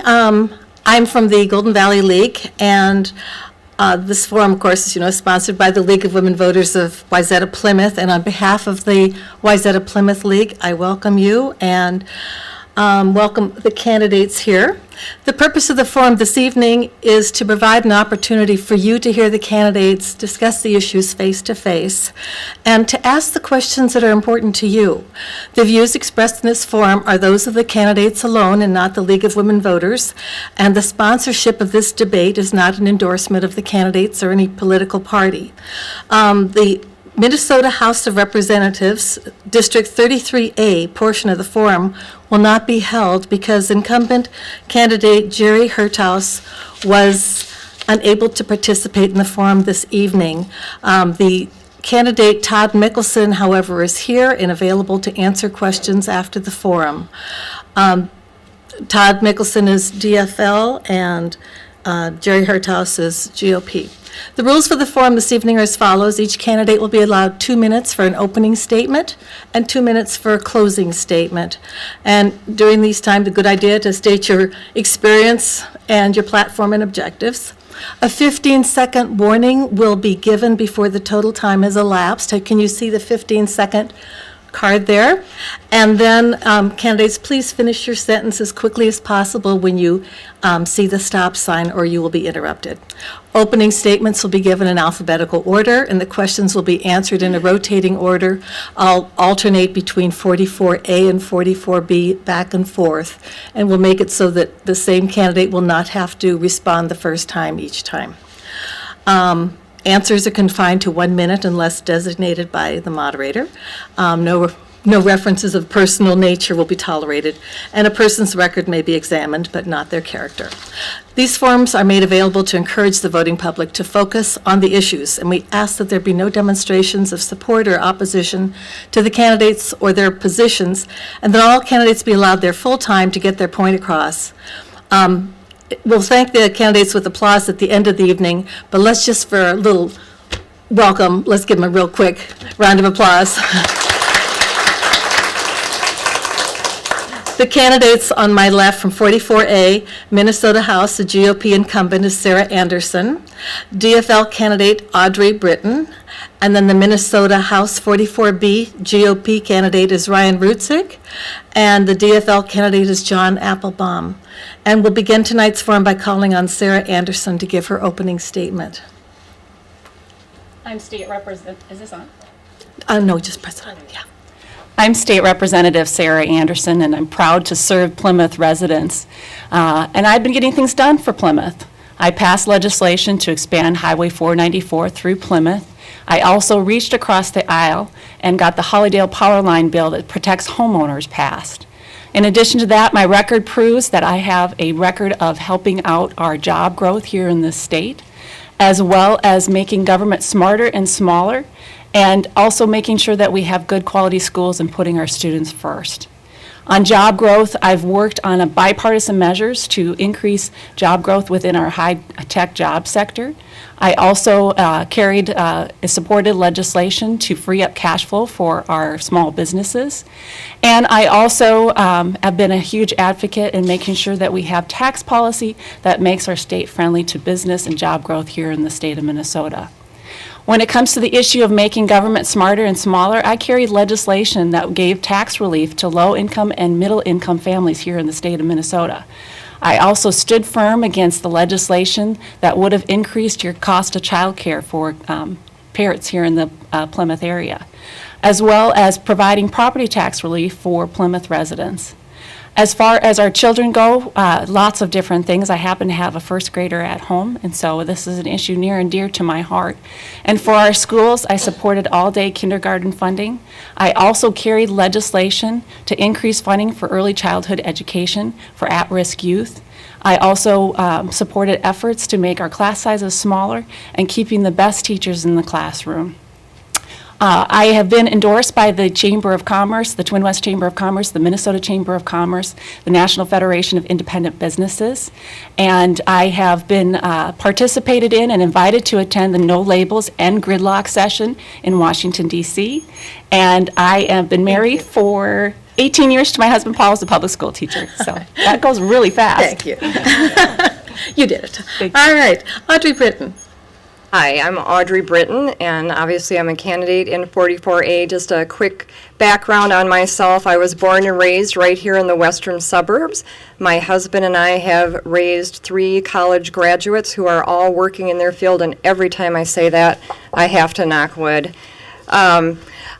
I'm from the Golden Valley League, and this forum, of course, is sponsored by the League of Women Voters of Wayzata Plymouth, and on behalf of the Wayzata Plymouth League, I welcome you and welcome the candidates here. The purpose of the forum this evening is to provide an opportunity for you to hear the candidates discuss the issues face to face and to ask the questions that are important to you. The views expressed in this forum are those of the candidates alone and not the League of Women Voters, and the sponsorship of this debate is not an endorsement of the candidates or any political party. The Minnesota House of Representatives, District 33A portion of the forum will not be held because incumbent candidate Jerry Hertaus was unable to participate in the forum this evening. The candidate Todd Mickelson, however, is here and available to answer questions after the forum. Todd Mickelson is DFL and Jerry Hertaus is GOP. The rules for the forum this evening are as follows. Each candidate will be allowed 2 minutes for an opening statement and 2 minutes for a closing statement. And during these times, a good idea to state your experience and your platform and objectives. A 15-second warning will be given before the total time has elapsed. Can you see the 15-second card there? And then candidates, please finish your sentence as quickly as possible when you see the stop sign or you will be interrupted. Opening statements will be given in alphabetical order and the questions will be answered in a rotating order. I'll alternate between 44A and 44B back and forth, and we'll make it so that the same candidate will not have to respond the first time each time. Answers are confined to 1 minute unless designated by the moderator. No references of personal nature will be tolerated, and a person's record may be examined, but not their character. These forums are made available to encourage the voting public to focus on the issues, and we ask that there be no demonstrations of support or opposition to the candidates or their positions, and that all candidates be allowed their full time to get their point across. We'll thank the candidates with applause at the end of the evening, but let's just, for a little welcome, let's give them a real quick round of applause. The candidates on my left from 44A, Minnesota House, the GOP incumbent is Sarah Anderson, DFL candidate Audrey Britton, and then the Minnesota House 44B GOP candidate is Ryan Rutzig, and the DFL candidate is John Applebaum. And we'll begin tonight's forum by calling on Sarah Anderson to give her opening statement. I'm State Representative, is this on? No, just press it on, yeah. I'm State Representative Sarah Anderson, and I'm proud to serve Plymouth residents. And I've been getting things done for Plymouth. I passed legislation to expand Highway 494 through Plymouth. I also reached across the aisle and got the Hollydale Power Line bill that protects homeowners passed. In addition to that, my record proves that I have a record of helping out our job growth here in this state, as well as making government smarter and smaller, and also making sure that we have good quality schools and putting our students first. On job growth, I've worked on a bipartisan measures to increase job growth within our high-tech job sector. I also supported legislation to free up cash flow for our small businesses. And I also have been a huge advocate in making sure that we have tax policy that makes our state friendly to business and job growth here in the state of Minnesota. When it comes to the issue of making government smarter and smaller, I carried legislation that gave tax relief to low-income and middle-income families here in the state of Minnesota. I also stood firm against the legislation that would have increased your cost of child care for parents here in the Plymouth area, as well as providing property tax relief for Plymouth residents. As far as our children go, lots of different things. I happen to have a first grader at home, and so this is an issue near and dear to my heart. And for our schools, I supported all-day kindergarten funding. I also carried legislation to increase funding for early childhood education for at-risk youth. I also supported efforts to make our class sizes smaller and keeping the best teachers in the classroom. I have been endorsed by the Chamber of Commerce, the Twin West Chamber of Commerce, the Minnesota Chamber of Commerce, the National Federation of Independent Businesses, and I have been participated in and invited to attend the No Labels and Gridlock session in Washington, D.C., and I have been married for 18 years to my husband Paul was a public school teacher, so that goes really fast. Thank you. You did it. Thank you. All right, Audrey Britton. Hi, I'm Audrey Britton, and obviously I'm a candidate in 44A. Just a quick background on myself. I was born and raised right here in the western suburbs. My husband and I have raised 3 college graduates who are all working in their field, and every time I say that, I have to knock wood.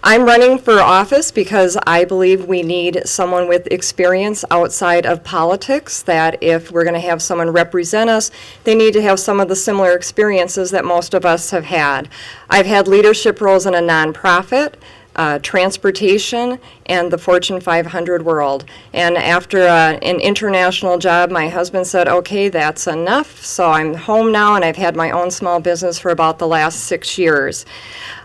I'm running for office because I believe we need someone with experience outside of politics, that if we're going to have someone represent us, they need to have some of the similar experiences that most of us have had. I've had leadership roles in a nonprofit, transportation, and the Fortune 500 world. And after an international job, my husband said, okay, that's enough. So I'm home now, and I've had my own small business for about the last 6 years.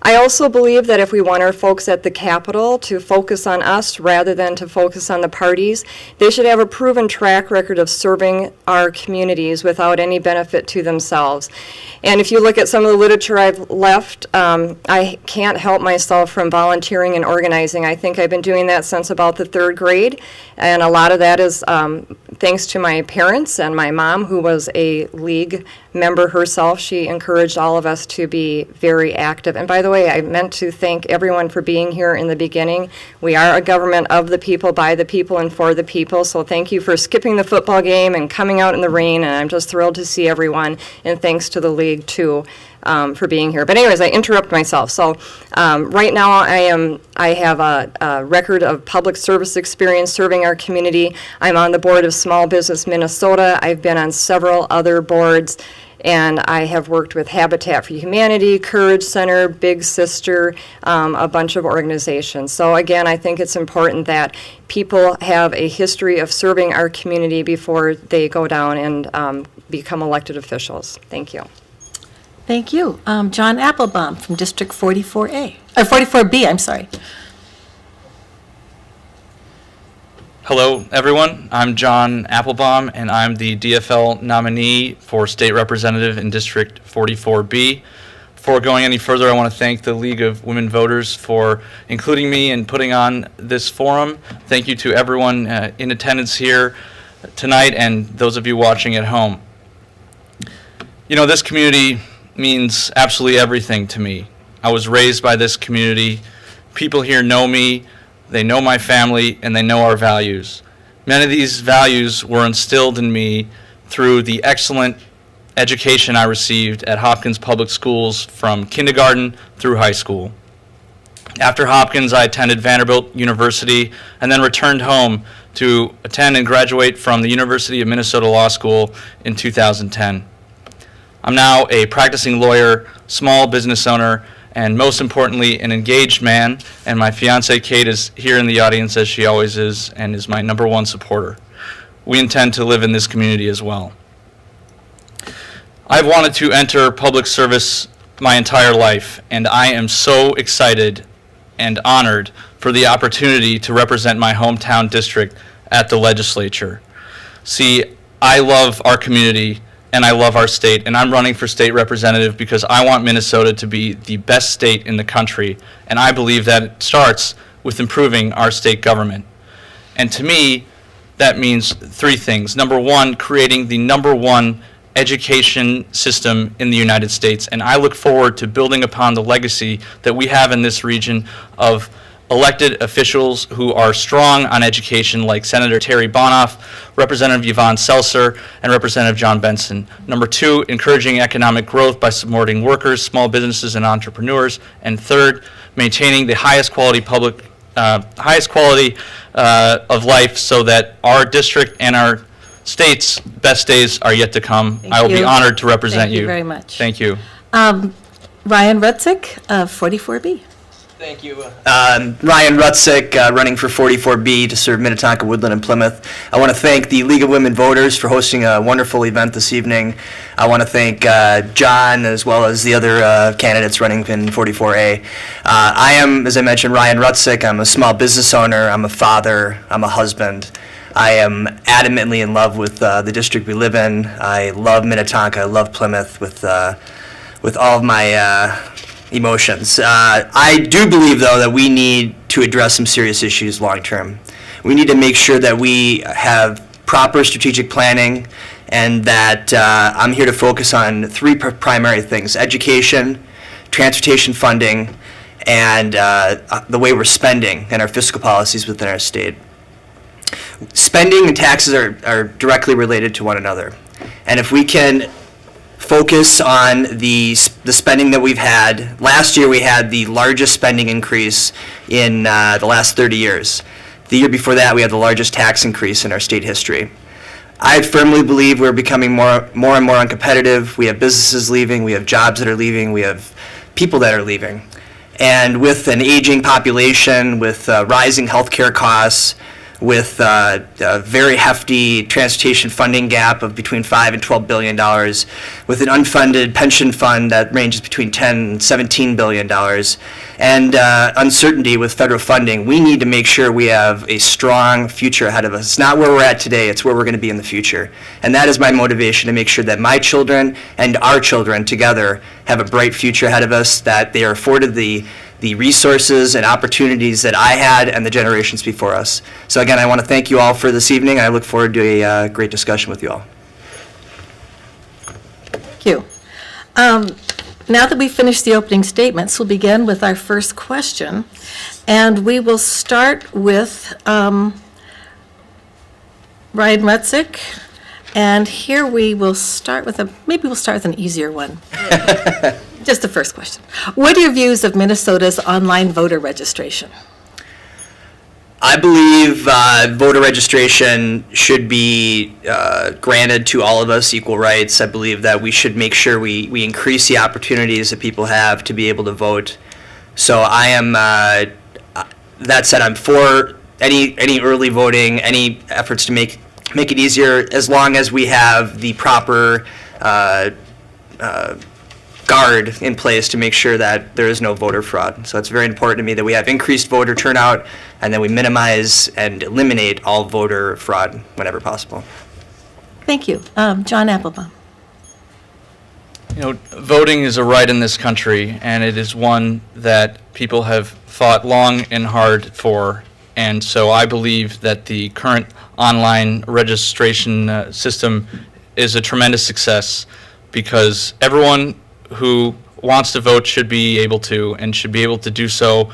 I also believe that if we want our folks at the Capitol to focus on us rather than to focus on the parties, they should have a proven track record of serving our communities without any benefit to themselves. And if you look at some of the literature I've left, I can't help myself from volunteering and organizing. I think I've been doing that since about the 3rd grade, and a lot of that is thanks to my parents and my mom, who was a league member herself. She encouraged all of us to be very active. And by the way, I meant to thank everyone for being here in the beginning. We are a government of the people, by the people, and for the people. So thank you for skipping the football game and coming out in the rain. And I'm just thrilled to see everyone. And thanks to the league, too, for being here. But anyways, I interrupt myself. So right now I have a record of public service experience serving our community. I'm on the board of Small Business Minnesota. I've been on several other boards, and I have worked with Habitat for Humanity, Courage Center, Big Sister, a bunch of organizations. So again, I think it's important that people have a history of serving our community before they go down and become elected officials. Thank you. Thank you. John Applebaum from District 44A, or 44B, I'm sorry. Hello, everyone. I'm John Applebaum, and I'm the DFL nominee for State Representative in District 44B. Before going any further, I want to thank the League of Women Voters for including me and putting on this forum. Thank you to everyone in attendance here tonight and those of you watching at home. You know, this community means absolutely everything to me. I was raised by this community. People here know me. They know my family, and they know our values. Many of these values were instilled in me through the excellent education I received at Hopkins Public Schools from kindergarten through high school. After Hopkins, I attended Vanderbilt University and then returned home to attend and graduate from the University of Minnesota Law School in 2010. I'm now a practicing lawyer, small business owner, and most importantly, an engaged man, and my fiancée Kate is here in the audience, as she always is, and is my #1 supporter. We intend to live in this community as well. I've wanted to enter public service my entire life, and I am so excited and honored for the opportunity to represent my hometown district at the legislature. See, I love our community, and I love our state, and I'm running for state representative because I want Minnesota to be the best state in the country, and I believe that it starts with improving our state government. And to me, that means 3 things. Number 1, creating the #1 education system in the United States, and I look forward to building upon the legacy that we have in this region of elected officials who are strong on education, like Senator Terry Bonoff, Representative Yvonne Seltzer, and Representative John Benson. Number 2, encouraging economic growth by supporting workers, small businesses, and entrepreneurs. And 3rd, maintaining the highest quality of life so that our district and our state's best days are yet to come. I will be honored to represent you. Thank you very much. Thank you. Ryan Rutzik of 44B. Thank you. Ryan Rutzik, running for 44B to serve Minnetonka, Woodland, and Plymouth. I want to thank the League of Women Voters for hosting a wonderful event this evening. I want to thank John as well as the other candidates running in 44A. I am, as I mentioned, Ryan Rutzik. I'm a small business owner. I'm a father. I'm a husband. I am adamantly in love with the district we live in. I love Minnetonka. I love Plymouth with all of my emotions. I do believe, though, that we need to address some serious issues long term. We need to make sure that we have proper strategic planning, and that I'm here to focus on three primary things: education, transportation funding, and the way we're spending and our fiscal policies within our state. Spending and taxes are directly related to one another. And if we can focus on the spending that we've had, last year we had the largest spending increase in the last 30 years. The year before that, we had the largest tax increase in our state history. I firmly believe we're becoming more and more uncompetitive. We have businesses leaving, we have jobs that are leaving, we have people that are leaving. And with an aging population, with rising healthcare costs, with a very hefty transportation funding gap of between $5 and $12 billion, with an unfunded pension fund that ranges between $10 and $17 billion, and uncertainty with federal funding, we need to make sure we have a strong future ahead of us. It's not where we're at today, it's where we're going to be in the future. And that is my motivation, to make sure that my children and our children together have a bright future ahead of us, that they are afforded the resources and opportunities that I had and the generations before us. So again, I want to thank you all for this evening. I look forward to a great discussion with you all. Thank you. Now that we've finished the opening statements, we'll begin with our first question. And we will start with Ryan Rutzik. And here we will start with maybe we'll start with an easier one. Just the first question. What are your views of Minnesota's online voter registration? I believe voter registration should be granted to all of us equal rights. I believe that we should make sure we increase the opportunities that people have to be able to vote. So I am, that said, I'm for any early voting, any efforts to make it easier, as long as we have the proper guard in place to make sure that there is no voter fraud. So it's very important to me that we have increased voter turnout and that we minimize and eliminate all voter fraud whenever possible. Thank you. John Applebaum. You know, voting is a right in this country, and it is one that people have fought long and hard for. And so I believe that the current online registration system is a tremendous success, because everyone who wants to vote should be able to, and should be able to do so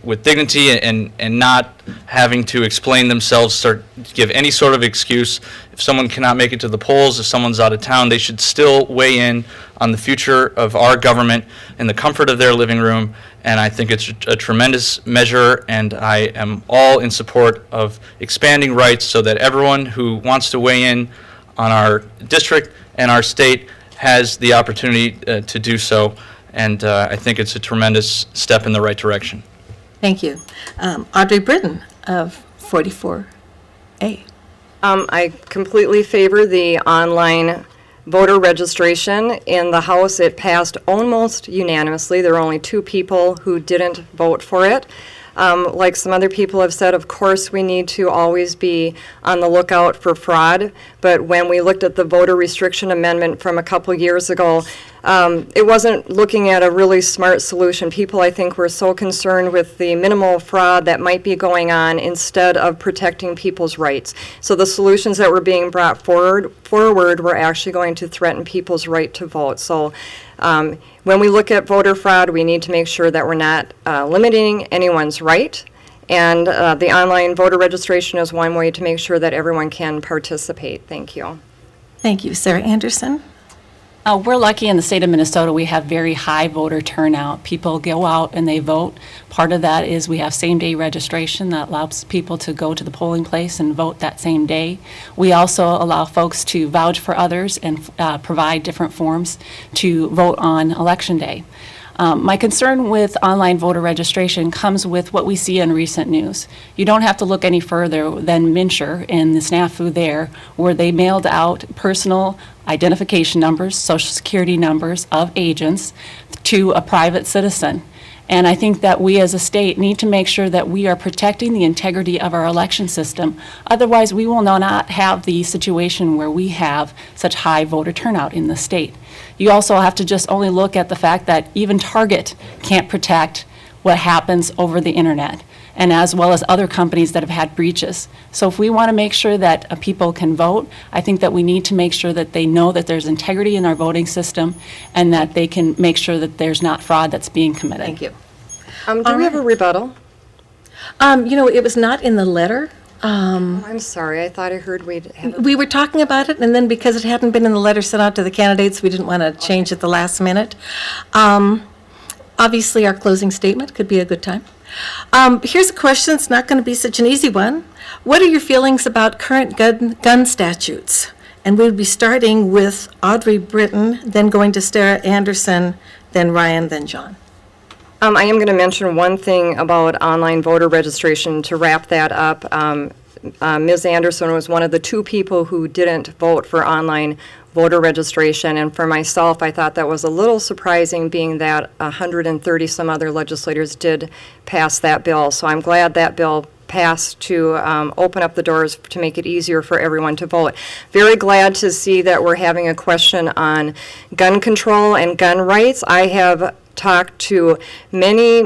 with dignity and not having to explain themselves or give any sort of excuse. If someone cannot make it to the polls, if someone's out of town, they should still weigh in on the future of our government in the comfort of their living room. And I think it's a tremendous measure, and I am all in support of expanding rights so that everyone who wants to weigh in on our district and our state has the opportunity to do so, and I think it's a tremendous step in the right direction. Thank you. Audrey Britton of 44A. I completely favor the online voter registration. In the House, it passed almost unanimously. There were only 2 people who didn't vote for it. Like some other people have said, of course, we need to always be on the lookout for fraud. But when we looked at the voter restriction amendment from a couple years ago, it wasn't looking at a really smart solution. People, I think, were so concerned with the minimal fraud that might be going on instead of protecting people's rights. So the solutions that were being brought forward were actually going to threaten people's right to vote. So when we look at voter fraud, we need to make sure that we're not limiting anyone's right. And the online voter registration is one way to make sure that everyone can participate. Thank you. Thank you. Sarah Anderson. We're lucky in the state of Minnesota. We have very high voter turnout. People go out and they vote. Part of that is we have same-day registration that allows people to go to the polling place and vote that same day. We also allow folks to vouch for others and provide different forms to vote on Election Day. My concern with online voter registration comes with what we see in recent news. You don't have to look any further than Mincher and the snafu there, where they mailed out personal identification numbers, social security numbers of agents to a private citizen. And I think that we as a state need to make sure that we are protecting the integrity of our election system. Otherwise, we will not have the situation where we have such high voter turnout in the state. You also have to just only look at the fact that even Target can't protect what happens over the internet. and as well as other companies that have had breaches. So if we want to make sure that people can vote, I think that we need to make sure that they know that there's integrity in our voting system and that they can make sure that there's not fraud that's being committed. Thank you. Do we have a rebuttal? It was not in the letter. I'm sorry, I thought I heard we'd have. We were talking about it, and then because it hadn't been in the letter sent out to the candidates, we didn't want to change at the last minute. Obviously, our closing statement could be a good time. Here's a question, it's not going to be such an easy one. What are your feelings about current gun statutes? And we would be starting with Audrey Britton, then going to Sarah Anderson, then Ryan, then John. I am going to mention one thing about online voter registration to wrap that up. Ms. Anderson was one of the 2 people who didn't vote for online voter registration, and for myself, I thought that was a little surprising, being that 130 some other legislators did pass that bill. So I'm glad that bill passed to open up the doors to make it easier for everyone to vote. Very glad to see that we're having a question on gun control and gun rights. I have talked to many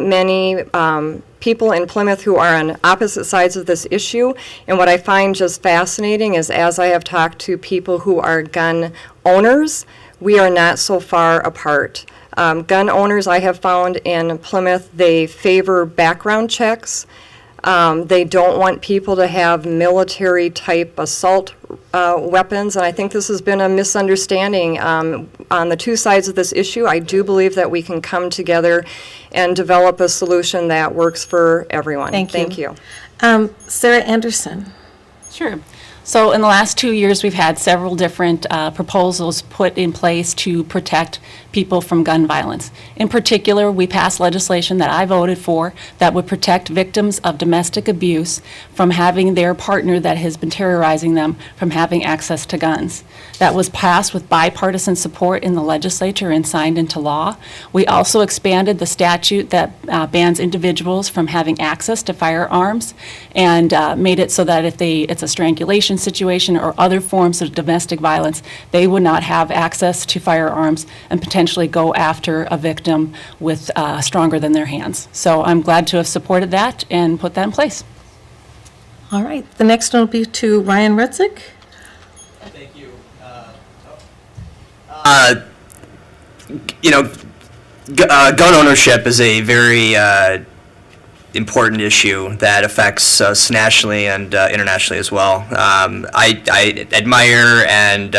people in Plymouth who are on opposite sides of this issue, and what I find just fascinating is, as I have talked to people who are gun owners, we are not so far apart. Gun owners, I have found in Plymouth, they favor background checks. They don't want people to have military-type assault weapons, and I think this has been a misunderstanding on the 2 sides of this issue. I do believe that we can come together and develop a solution that works for everyone. Thank you. Sarah Anderson. Sure. So in the last 2 years, we've had several different proposals put in place to protect people from gun violence. In particular, we passed legislation that I voted for that would protect victims of domestic abuse from having their partner that has been terrorizing them from having access to guns. That was passed with bipartisan support in the legislature and signed into law. We also expanded the statute that bans individuals from having access to firearms and made it so that if it's a strangulation situation or other forms of domestic violence, they would not have access to firearms and potentially go after a victim with stronger than their hands. So I'm glad to have supported that and put that in place. All right, the next one will be to Ryan Rutzik. Thank you. Gun ownership is a very important issue that affects us nationally and internationally as well. I admire and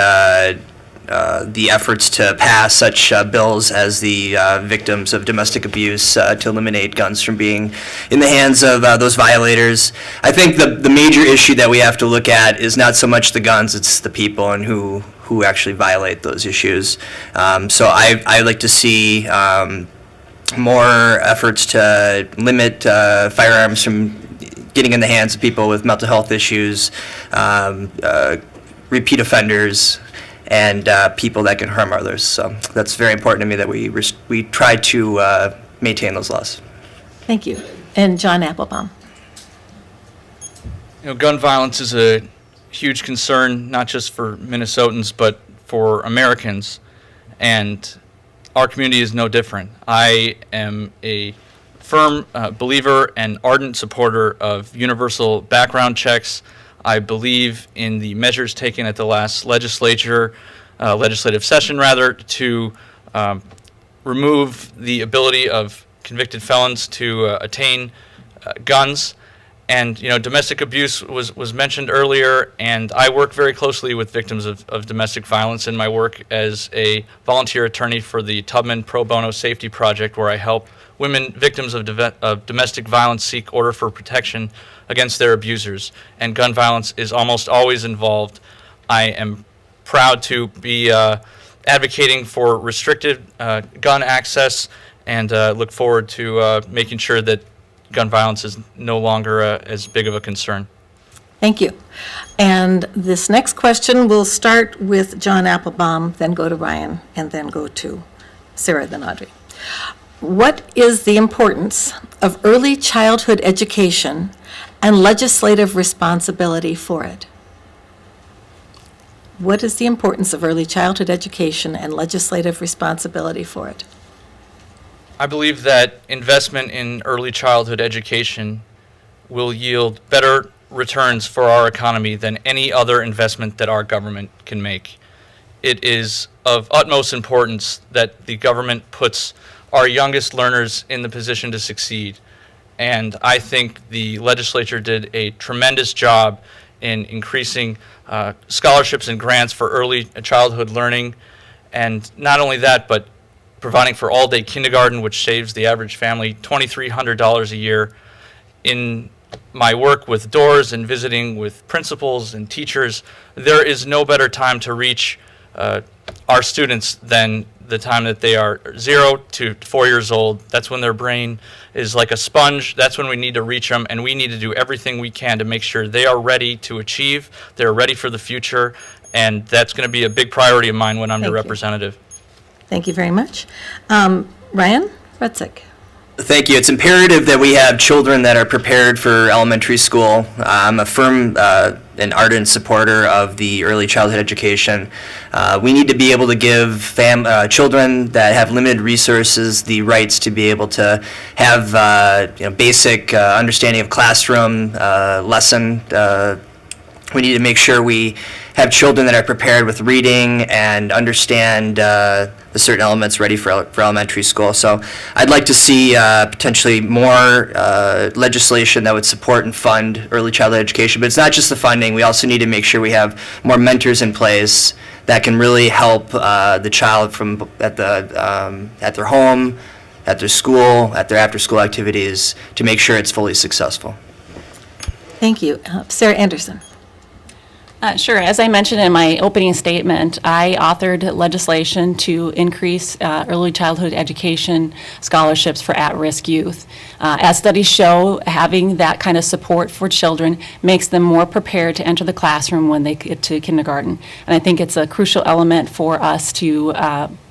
the efforts to pass such bills as the victims of domestic abuse to eliminate guns from being in the hands of those violators. I think the major issue that we have to look at is not so much the guns, it's the people and who actually violate those issues. So I like to see more efforts to limit firearms from getting in the hands of people with mental health issues, repeat offenders, and people that can harm others. So that's very important to me that we try to maintain those laws. Thank you. And John Applebaum. Gun violence is a huge concern, not just for Minnesotans, but for Americans. And our community is no different. I am a firm believer and ardent supporter of universal background checks. I believe in the measures taken at the last legislative session, to remove the ability of convicted felons to attain guns. And domestic abuse was mentioned earlier, and I work very closely with victims of domestic violence in my work as a volunteer attorney for the Tubman Pro Bono Safety Project, where I help women victims of domestic violence seek order for protection against their abusers. And gun violence is almost always involved. I am proud to be advocating for restricted gun access, and look forward to making sure that gun violence is no longer as big of a concern. Thank you. And this next question will start with John Applebaum, then go to Ryan, and then go to Sarah, then Audrey. What is the importance of early childhood education and legislative responsibility for it? What is the importance of early childhood education and legislative responsibility for it? I believe that investment in early childhood education will yield better returns for our economy than any other investment that our government can make. It is of utmost importance that the government puts our youngest learners in the position to succeed. And I think the legislature did a tremendous job in increasing scholarships and grants for early childhood learning. And not only that, but providing for all-day kindergarten, which saves the average family $2,300 a year. In my work with doors and visiting with principals and teachers, there is no better time to reach our students than the time that they are 0 to 4 years old. That's when their brain is like a sponge. That's when we need to reach them, and we need to do everything we can to make sure they are ready to achieve, they're ready for the future, and that's going to be a big priority of mine when I'm your Thank you. representative. Thank you very much. Ryan Rutzik. Thank you. It's imperative that we have children that are prepared for elementary school. I'm a firm and ardent supporter of the early childhood education. We need to be able to give children that have limited resources the rights to be able to have basic understanding of classroom, lesson. We need to make sure we have children that are prepared with reading and understand the certain elements ready for elementary school. So I'd like to see potentially more legislation that would support and fund early childhood education. But it's not just the funding. We also need to make sure we have more mentors in place that can really help the child from at their home, at their school, at their after-school activities to make sure it's fully successful. Thank you. Sarah Anderson. Sure. As I mentioned in my opening statement, I authored legislation to increase early childhood education scholarships for at-risk youth. As studies show, having that kind of support for children makes them more prepared to enter the classroom when they get to kindergarten. And I think it's a crucial element for us to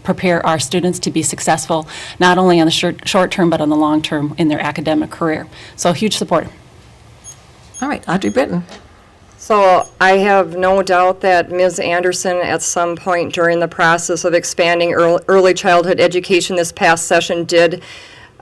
prepare our students to be successful, not only on the short term, but on the long term in their academic career. So huge support. All right, Audrey Britton. So I have no doubt that Ms. Anderson, at some point during the process of expanding early childhood education this past session, did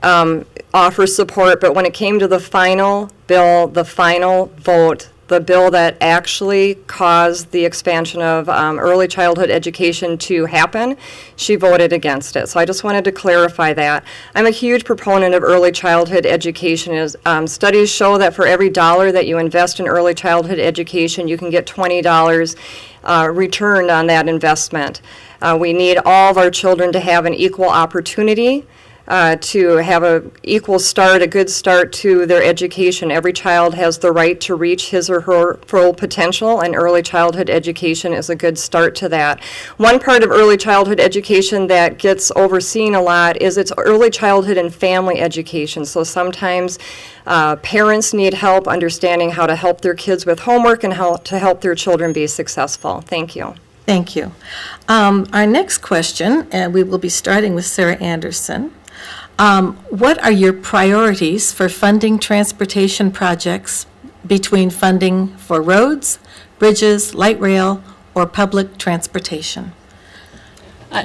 offer support. But when it came to the final bill, the final vote, the bill that actually caused the expansion of early childhood education to happen, she voted against it. So I just wanted to clarify that. I'm a huge proponent of early childhood education. Studies show that for every dollar that you invest in early childhood education, you can get $20 returned on that investment. We need all of our children to have an equal opportunity, to have a good start to their education. Every child has the right to reach his or her full potential, and early childhood education is a good start to that. One part of early childhood education that gets overseen a lot is its early childhood and family education. So sometimes parents need help understanding how to help their kids with homework and how to help their children be successful. Thank you. Thank you. Our next question, and we will be starting with Sarah Anderson. What are your priorities for funding transportation projects between funding for roads, bridges, light rail, or public transportation?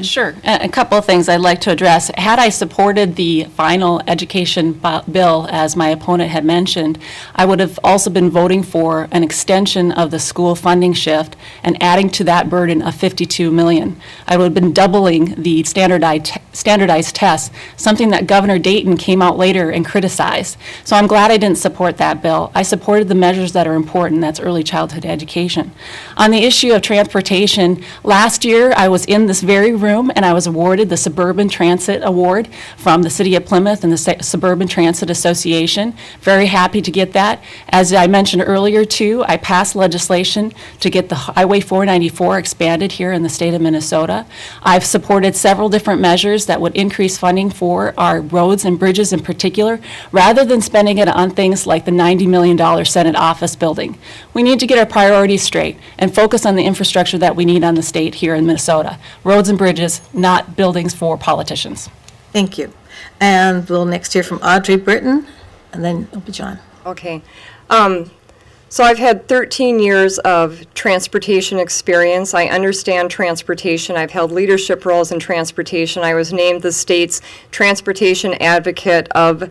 Sure. A couple of things I'd like to address. Had I supported the final education bill, as my opponent had mentioned, I would have also been voting for an extension of the school funding shift and adding to that burden of $52 million. I would have been doubling the standardized tests, something that Governor Dayton came out later and criticized. So I'm glad I didn't support that bill. I supported the measures that are important, that's early childhood education. On the issue of transportation, last year I was in this very room and I was awarded the Suburban Transit Award from the City of Plymouth and the Suburban Transit Association. Very happy to get that. As I mentioned earlier too, I passed legislation to get the Highway 494 expanded here in the state of Minnesota. I've supported several different measures that would increase funding for our roads and bridges in particular, rather than spending it on things like the $90 million Senate office building. We need to get our priorities straight and focus on the infrastructure that we need on the state here in Minnesota. Roads and bridges, not buildings for politicians. Thank you. And we'll next hear from Audrey Britton, and then it'll be John. Okay. So I've had 13 years of transportation experience. I understand transportation. I've held leadership roles in transportation. I was named the state's Transportation Advocate of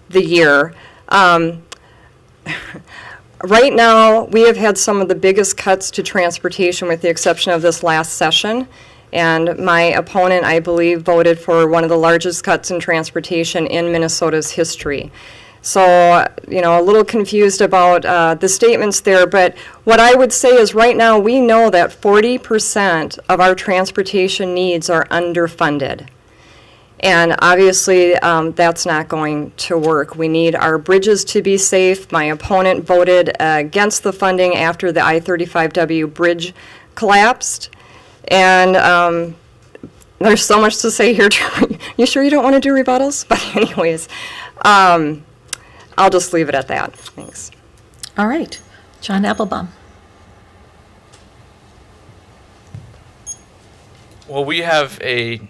the Year. Right now, we have had some of the biggest cuts to transportation with the exception of this last session. And my opponent, I believe, voted for one of the largest cuts in transportation in Minnesota's history. So, you know, a little confused about the statements there, but what I would say is right now we know that 40% of our transportation needs are underfunded. And obviously, that's not going to work. We need our bridges to be safe. My opponent voted against the funding after the I-35W bridge collapsed. And there's so much to say here. You sure you don't want to do rebuttals? But anyways, I'll just leave it at that. Thanks. All right. John Applebaum. Well, we have a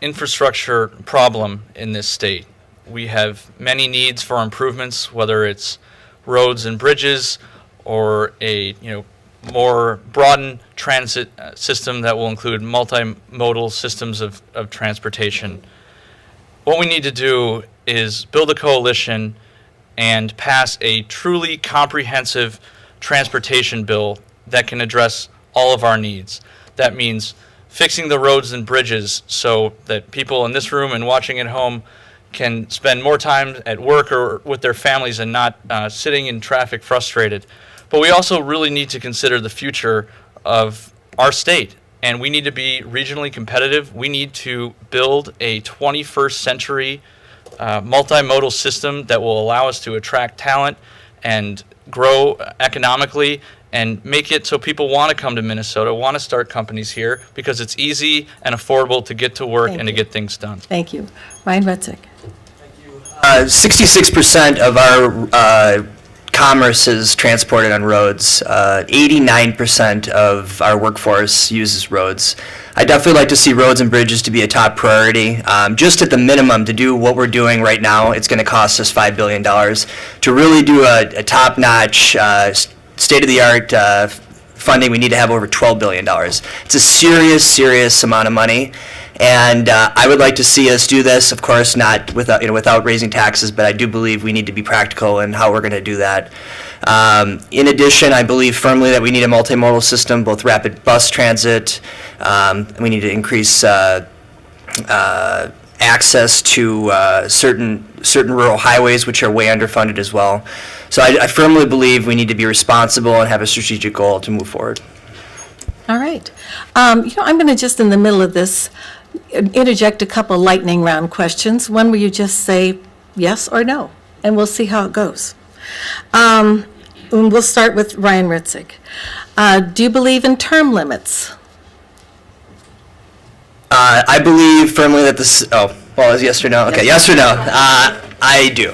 infrastructure problem in this state. We have many needs for improvements, whether it's roads and bridges or a more broadened transit system that will include multimodal systems of transportation. What we need to do is build a coalition and pass a truly comprehensive transportation bill that can address all of our needs. That means fixing the roads and bridges so that people in this room and watching at home can spend more time at work or with their families and not sitting in traffic frustrated. But we also really need to consider the future of our state, and we need to be regionally competitive. We need to build a 21st century multimodal system that will allow us to attract talent and grow economically and make it so people want to come to Minnesota, want to start companies here, because it's easy and affordable to get to work and to get things done. Thank you. Ryan Rutzick. 66% of our commerce is transported on roads. 89% of our workforce uses roads. I definitely like to see roads and bridges to be a top priority. Just at the minimum, to do what we're doing right now, it's going to cost us $5 billion. To really do a top-notch, state-of-the-art funding, we need to have over $12 billion. It's a serious, serious amount of money. And I would like to see us do this, of course, not without raising taxes, but I do believe we need to be practical in how we're going to do that. In addition, I believe firmly that we need a multimodal system, both rapid bus transit. We need to increase access to certain rural highways, which are way underfunded as well. So I firmly believe we need to be responsible and have a strategic goal to move forward. All right. I'm going to just in the middle of this interject a couple lightning round questions. One where you just say yes or no, and we'll see how it goes. And we'll start with Ryan Rutzick. Do you believe in term limits? I believe firmly that this, is yes or no? Okay, yes or no? I do.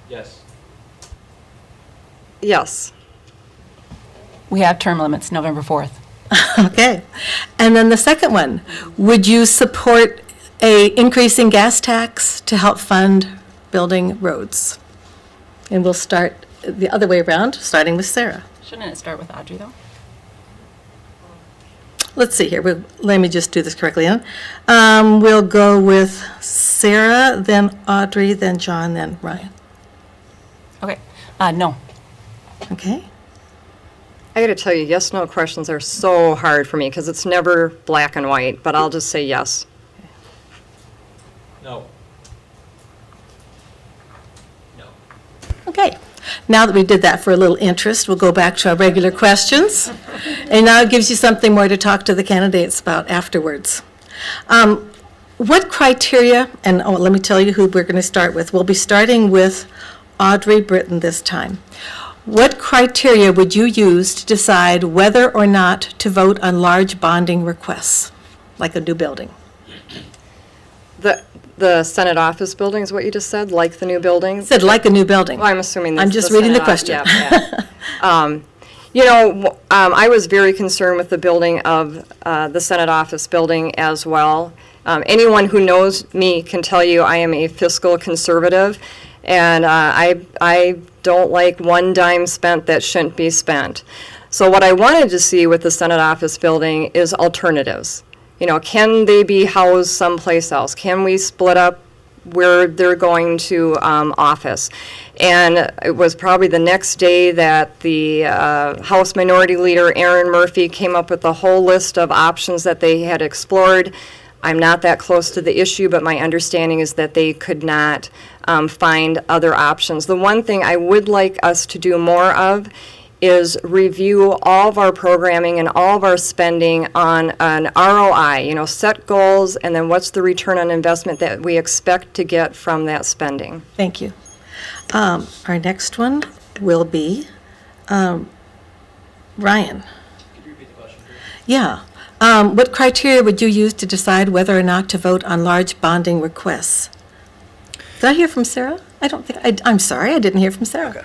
Yes. Yes. We have term limits November 4th. Okay. And then the second one, would you support a increase in gas tax to help fund building roads? And we'll start the other way around, starting with Sarah. Shouldn't it start with Audrey, though? Let's see here. Let me just do this correctly. We'll go with Sarah, then Audrey, then John, then Ryan. Okay. No. Okay. I got to tell you, yes/no questions are so hard for me because it's never black and white, but I'll just say yes. No. Okay. Now that we did that for a little interest, we'll go back to our regular questions. And now it gives you something more to talk to the candidates about afterwards. What criteria, and let me tell you who we're going to start with. We'll be starting with Audrey Britton this time. What criteria would you use to decide whether or not to vote on large bonding requests, like a new building? The Senate office building is what you just said, like the new building? Said like a new building. Well, I'm assuming that's I'm just reading the question. I was very concerned with the building of the Senate office building as well. Anyone who knows me can tell you I am a fiscal conservative, and I don't like one dime spent that shouldn't be spent. So what I wanted to see with the Senate office building is alternatives. Can they be housed someplace else? Can we split up where they're going to office. And it was probably the next day that the House Minority Leader, Aaron Murphy, came up with a whole list of options that they had explored. I'm not that close to the issue, but my understanding is that they could not find other options. The one thing I would like us to do more of is review all of our programming and all of our spending on an ROI, set goals, and then what's the return on investment that we expect to get from that spending. Thank you. Our next one will be Ryan. Could you repeat the question, please? Yeah. What criteria would you use to decide whether or not to vote on large bonding requests? Did I hear from Sarah? I don't think, I'm sorry, I didn't hear from Sarah. Okay.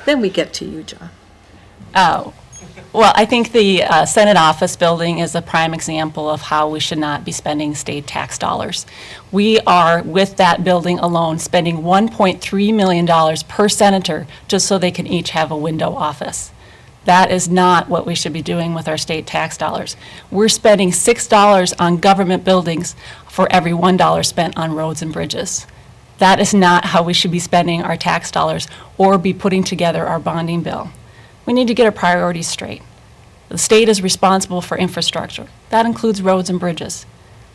Then we get to you, John. Well, I think the Senate office building is a prime example of how we should not be spending state tax dollars. We are, with that building alone, spending $1.3 million per senator just so they can each have a window office. That is not what we should be doing with our state tax dollars. We're spending $6 on government buildings for every $1 spent on roads and bridges. That is not how we should be spending our tax dollars or be putting together our bonding bill. We need to get our priorities straight. The state is responsible for infrastructure. That includes roads and bridges.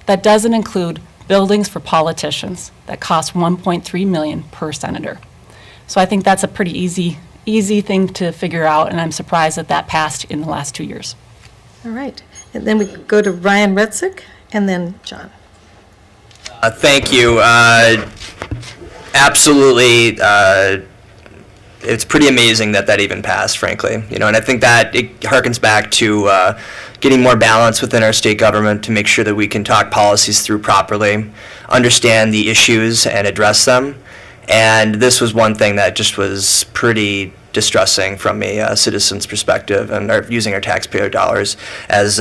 That doesn't include buildings for politicians that cost $1.3 million per senator. So I think that's a pretty easy thing to figure out, and I'm surprised that that passed in the last 2 years. All right. And then we go to Ryan Retzik and then John. Thank you. Absolutely. It's pretty amazing that even passed, frankly. And I think that it harkens back to getting more balance within our state government to make sure that we can talk policies through properly, understand the issues and address them. And this was one thing that just was pretty distressing from a citizen's perspective, and using our taxpayer dollars. As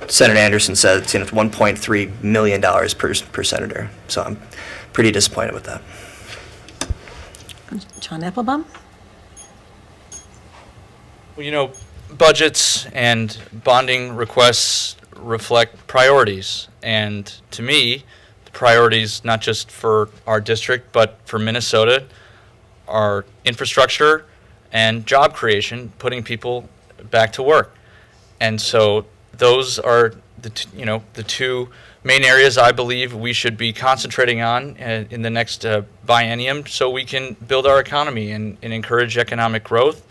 Senator Anderson said, it's $1.3 million per senator. So I'm pretty disappointed with that. John Applebaum? Well, budgets and bonding requests reflect priorities. And to me, the priorities, not just for our district, but for Minnesota, are infrastructure and job creation, putting people back to work. And so those are the two main areas I believe we should be concentrating on in the next biennium, so we can build our economy and encourage economic growth.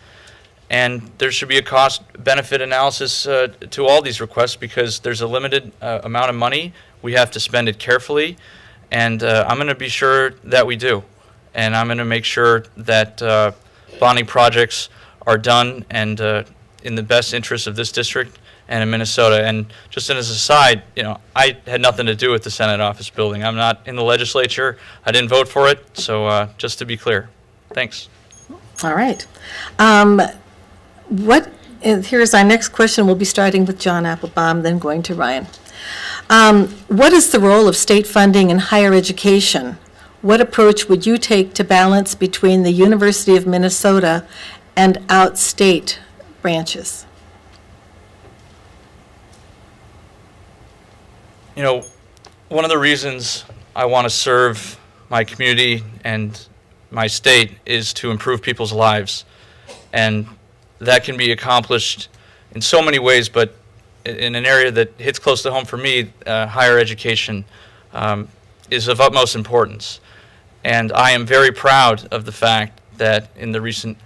And there should be a cost-benefit analysis to all these requests, because there's a limited amount of money. We have to spend it carefully, and I'm going to be sure that we do. And I'm going to make sure that bonding projects are done and in the best interest of this district and in Minnesota. And just as an aside, I had nothing to do with the Senate office building. I'm not in the legislature. I didn't vote for it. So just to be clear, thanks. All right. Here's our next question. We'll be starting with John Applebaum, then going to Ryan. What is the role of state funding in higher education? What approach would you take to balance between the University of Minnesota and out-state branches? One of the reasons I want to serve my community and my state is to improve people's lives. And that can be accomplished in so many ways, but in an area that hits close to home for me, higher education is of utmost importance. And I am very proud of the fact that in the recent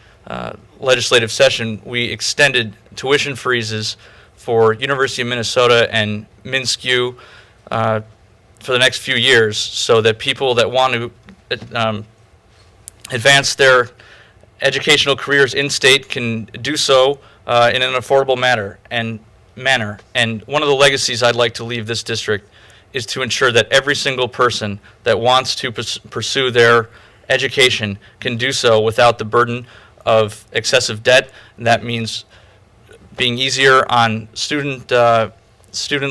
legislative session, we extended tuition freezes for University of Minnesota and MnSCU for the next few years, so that people that want to advance their educational careers in-state can do so in an affordable manner. And one of the legacies I'd like to leave this district is to ensure that every single person that wants to pursue their education can do so without the burden of excessive debt. And that means being easier on student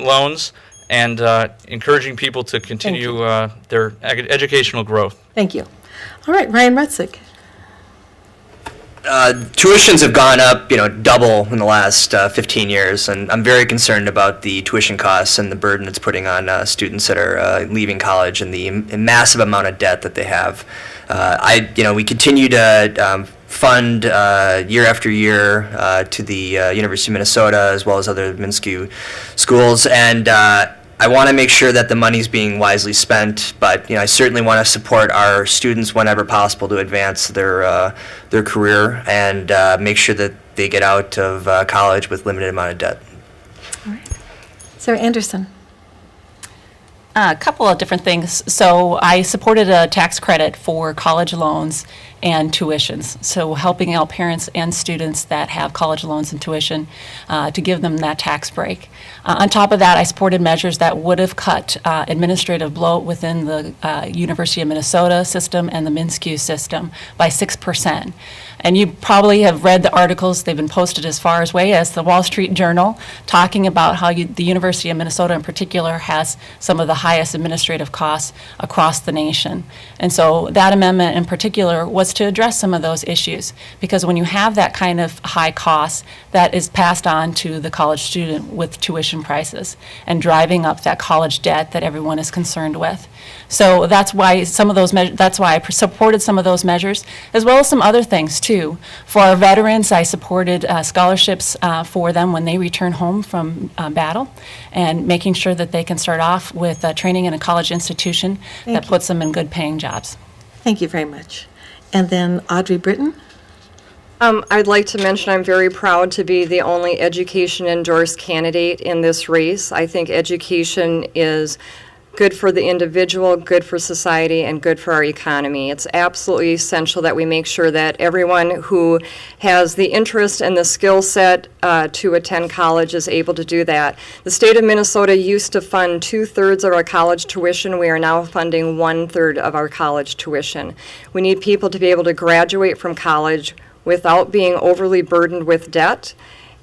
loans and encouraging people to continue their educational growth. Thank you. All right, Ryan Retzik. Tuitions have gone up, double in the last 15 years, and I'm very concerned about the tuition costs and the burden it's putting on students that are leaving college and the massive amount of debt that they have. We continue to fund year after year to the University of Minnesota as well as other MnSCU schools, and I want to make sure that the money's being wisely spent, but I certainly want to support our students whenever possible to advance their career and make sure that they get out of college with limited amount of debt. All right. Sarah Anderson. A couple of different things. So I supported a tax credit for college loans and tuitions. So helping out parents and students that have college loans and tuition to give them that tax break. On top of that, I supported measures that would have cut administrative bloat within the University of Minnesota system and the MnSCU system by 6%. And you probably have read the articles, they've been posted as far away as the Wall Street Journal, talking about how the University of Minnesota in particular has some of the highest administrative costs across the nation. And so that amendment in particular was to address some of those issues, because when you have that kind of high cost, that is passed on to the college student with tuition prices and driving up that college debt that everyone is concerned with. So that's why that's why I supported some of those measures, as well as some other things too. For our veterans, I supported scholarships for them when they return home from battle, and making sure that they can start off with training in a college institution that puts them in good paying jobs. Thank you very much. And then Audrey Britton. I'd like to mention I'm very proud to be the only education endorsed candidate in this race. I think education is good for the individual, good for society, and good for our economy. It's absolutely essential that we make sure that everyone who has the interest and the skill set to attend college is able to do that. The state of Minnesota used to fund 2/3 of our college tuition. We are now funding 1/3 of our college tuition. We need people to be able to graduate from college without being overly burdened with debt.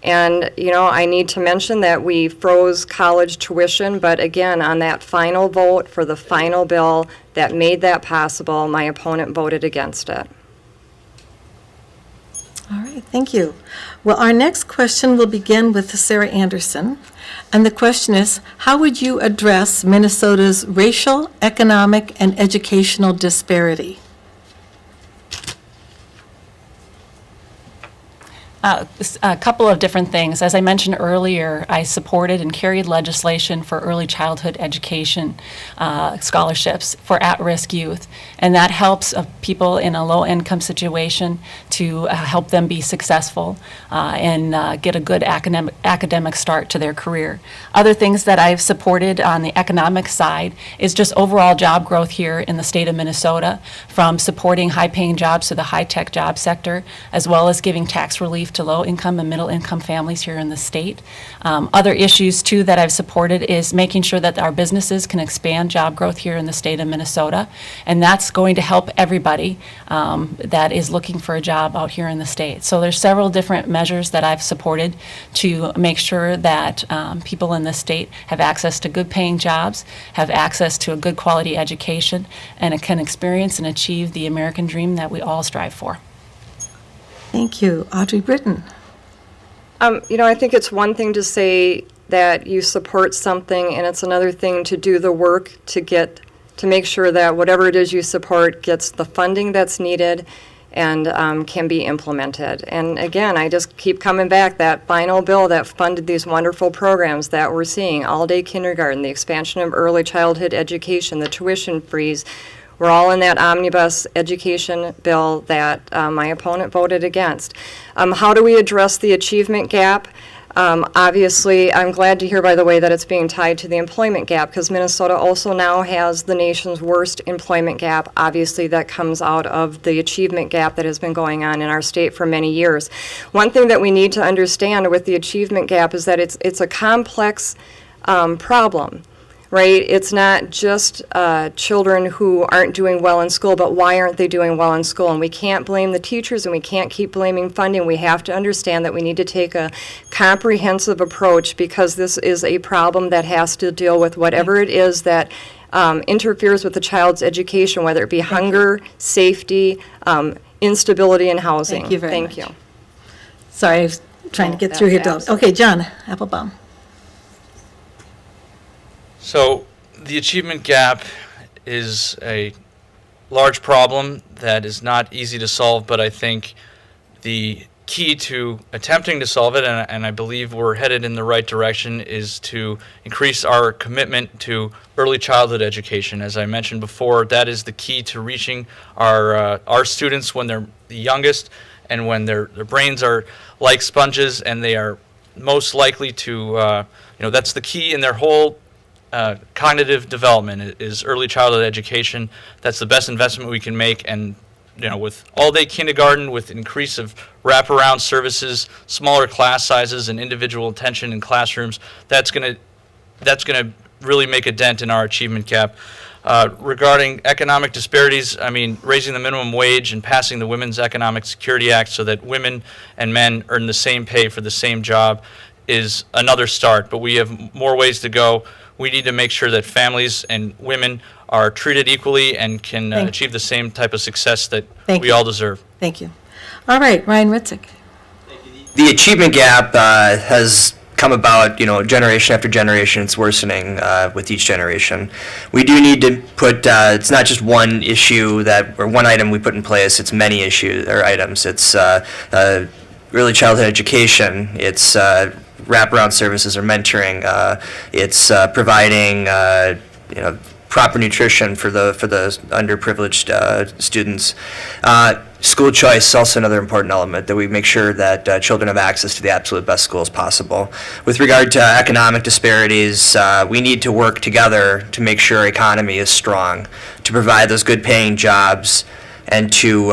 And, I need to mention that we froze college tuition, but again, on that final vote for the final bill that made that possible, my opponent voted against it. All right, thank you. Well, our next question will begin with Sarah Anderson. And the question is, how would you address Minnesota's racial, economic, and educational disparity? A couple of different things. As I mentioned earlier, I supported and carried legislation for early childhood education scholarships for at-risk youth, and that helps people in a low-income situation to help them be successful and get a good academic start to their career. Other things that I've supported on the economic side is just overall job growth here in the state of Minnesota, from supporting high-paying jobs to the high-tech job sector, as well as giving tax relief to low-income and middle-income families here in the state. Other issues, too, that I've supported is making sure that our businesses can expand job growth here in the state of Minnesota, and that's going to help everybody that is looking for a job out here in the state. So there's several different measures that I've supported to make sure that people in the state have access to good-paying jobs, have access to a good quality education, and can experience and achieve the American dream that we all strive for. Thank you. Audrey Britton. I think it's one thing to say that you support something, and it's another thing to do the work to make sure that whatever it is you support gets the funding that's needed and can be implemented. And again, I just keep coming back, that final bill that funded these wonderful programs that we're seeing, all-day kindergarten, the expansion of early childhood education, the tuition freeze, we're all in that omnibus education bill that my opponent voted against. How do we address the achievement gap? Obviously, I'm glad to hear, by the way, that it's being tied to the employment gap, because Minnesota also now has the nation's worst employment gap. Obviously, that comes out of the achievement gap that has been going on in our state for many years. One thing that we need to understand with the achievement gap is that it's a complex problem. Right? It's not just children who aren't doing well in school, but why aren't they doing well in school? And we can't blame the teachers, and we can't keep blaming funding. We have to understand that we need to take a comprehensive approach, because this is a problem that has to deal with whatever it is that interferes with the child's education, whether it be hunger, safety, instability in housing. Thank you very Thank much. you. Sorry, I was trying to Oh, get through here. absolutely. Okay, John Applebaum. So the achievement gap is a large problem that is not easy to solve, but I think the key to attempting to solve it, and I believe we're headed in the right direction, is to increase our commitment to early childhood education. As I mentioned before, that is the key to reaching our students when they're the youngest and when their brains are like sponges and they are most likely to, that's the key in their whole cognitive development is early childhood education. That's the best investment we can make, and with all-day kindergarten, with increase of wraparound services, smaller class sizes, and individual attention in classrooms, that's going to really make a dent in our achievement gap. Regarding economic disparities, I mean, raising the minimum wage and passing the Women's Economic Security Act so that women and men earn the same pay for the same job is another start, but we have more ways to go. We need to make sure that families and women are treated equally and can Thank you. achieve the same type of success that Thank we you. all deserve. Thank you. All right, Ryan Ritzik. The achievement gap has come about, generation after generation. It's worsening with each generation. We do need to put, it's not just one issue or one item we put in place, it's many issues or items. It's early childhood education, it's wraparound services or mentoring, it's providing, proper nutrition for the underprivileged students. School choice is also another important element, that we make sure that children have access to the absolute best schools possible. With regard to economic disparities, we need to work together to make sure our economy is strong, to provide those good paying jobs, and to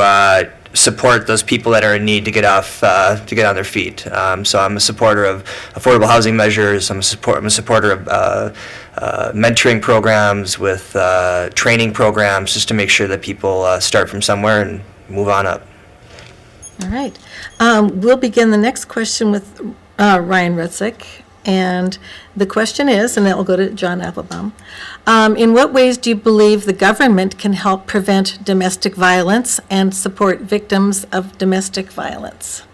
support those people that are in need to get on their feet. So I'm a supporter of affordable housing measures. I'm a supporter of mentoring programs with training programs, just to make sure that people start from somewhere and move on up. All right. We'll begin the next question with Ryan Ritzik. And the question is, and then we'll go to John Applebaum, in what ways do you believe the government can help prevent domestic violence and support victims of domestic violence?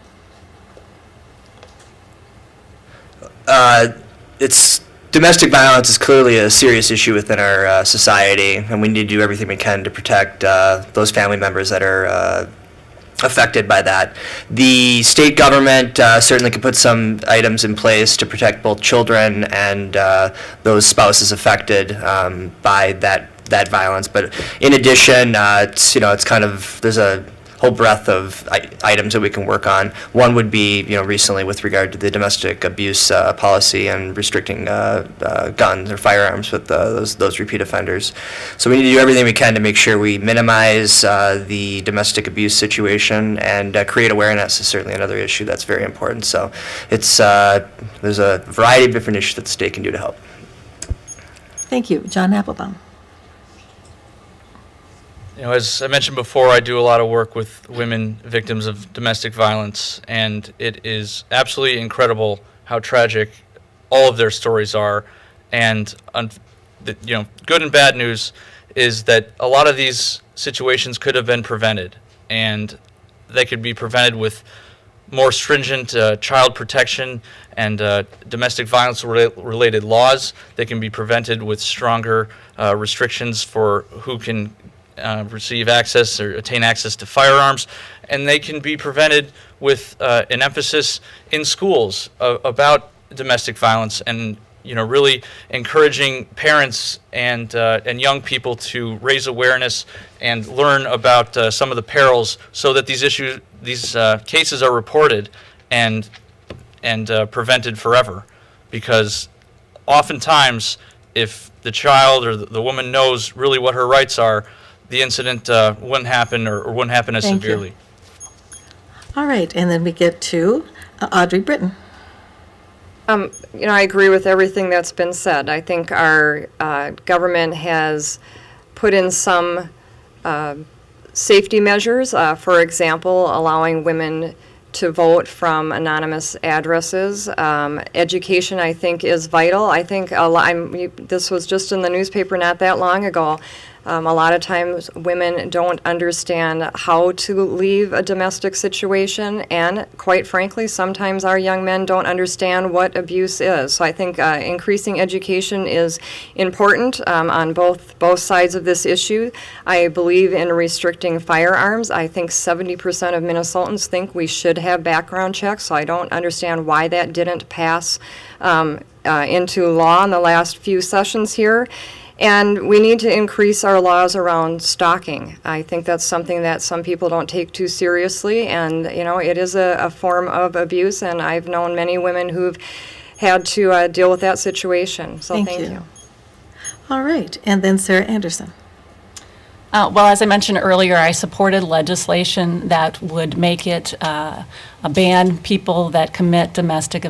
Domestic violence is clearly a serious issue within our society, and we need to do everything we can to protect those family members that are affected by that. The state government certainly can put some items in place to protect both children and those spouses affected by that violence. But in addition, it's kind of, there's a whole breadth of items that we can work on. One would be, recently with regard to the domestic abuse policy and restricting guns or firearms with those repeat offenders. So we need to do everything we can to make sure we minimize the domestic abuse situation, and create awareness is certainly another issue that's very important. So it's there's a variety of different issues that the state can do to help. Thank you. John Applebaum. As I mentioned before, I do a lot of work with women victims of domestic violence, and it is absolutely incredible how tragic all of their stories are. And good and bad news is that a lot of these situations could have been prevented, and they could be prevented with more stringent child protection and domestic violence related laws. They can be prevented with stronger restrictions for who can receive access or attain access to firearms, and they can be prevented with an emphasis in schools about domestic violence, and really encouraging parents and young people to raise awareness and learn about some of the perils, so that these cases are reported and prevented forever. Because oftentimes, if the child or the woman knows really what her rights are, the incident wouldn't happen or wouldn't happen as Thank you. severely. All right, and then we get to Audrey Britton. I agree with everything that's been said. I think our government has put in some safety measures, for example, allowing women to vote from anonymous addresses. Education, I think, is vital. I think this was just in the newspaper not that long ago. A lot of times, women don't understand how to leave a domestic situation, and quite frankly, sometimes our young men don't understand what abuse is. So I think increasing education is important on both sides of this issue. I believe in restricting firearms. I think 70% of Minnesotans think we should have background checks, so I don't understand why that didn't pass into law in the last few sessions here. And we need to increase our laws around stalking. I think that's something that some people don't take too seriously, and it is a form of abuse, and I've known many women who've had to deal with that situation. So thank you. All right, and then Sarah Anderson. Well, as I mentioned earlier, I supported legislation that would make it ban people that commit domestic